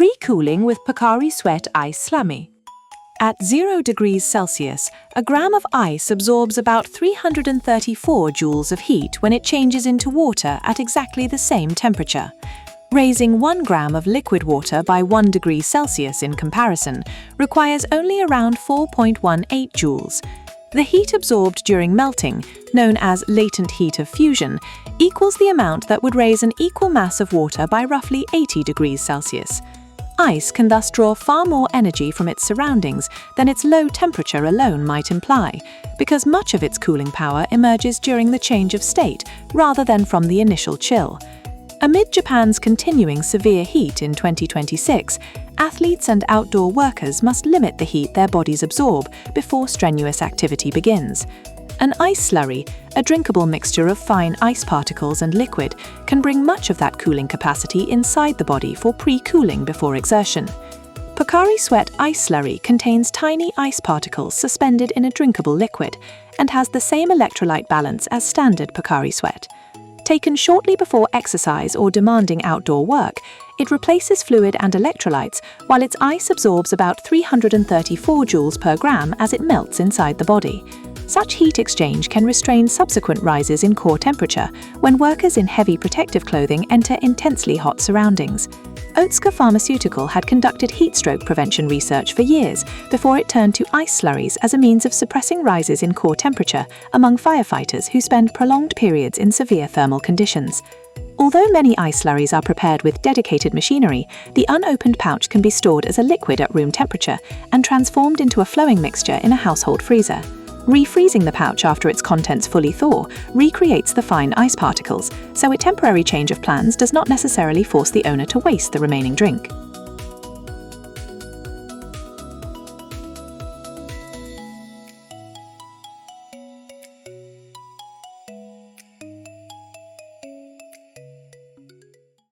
Pre-cooling with Pocari Sweat Ice Slurry. At 0 degrees Celsius, a gram of ice absorbs about 334 joules of heat when it changes into water at exactly the same temperature. Raising 1 gram of liquid water by 1 degree Celsius in comparison requires only around 4.18 joules. The heat absorbed during melting, known as latent heat of fusion, equals the amount that would raise an equal mass of water by roughly 80 degrees Celsius. Ice can thus draw far more energy from its surroundings than its low temperature alone might imply, because much of its cooling power emerges during the change of state rather than from the initial chill. Amid Japan's continuing severe heat in 2026, athletes and outdoor workers must limit the heat their bodies absorb before strenuous activity begins. An ice slurry, a drinkable mixture of fine ice particles and liquid, can bring much of that cooling capacity inside the body for pre-cooling before exertion. Pocari Sweat Ice Slurry contains tiny ice particles suspended in a drinkable liquid and has the same electrolyte balance as standard Pocari Sweat. Taken shortly before exercise or demanding outdoor work, it replaces fluid and electrolytes while its ice absorbs about 334 joules per gram as it melts inside the body. Such heat exchange can restrain subsequent rises in core temperature when workers in heavy protective clothing enter intensely hot surroundings. Otsuka Pharmaceutical had conducted heat stroke prevention research for years before it turned to ice slurries as a means of suppressing rises in core temperature among firefighters who spend prolonged periods in severe thermal conditions. Although many ice slurries are prepared with dedicated machinery, the unopened pouch can be stored as a liquid at room temperature and transformed into a flowing mixture in a household freezer. Refreezing the pouch after its contents fully thaw recreates the fine ice particles, so a temporary change of plans does not necessarily force the owner to waste the remaining drink.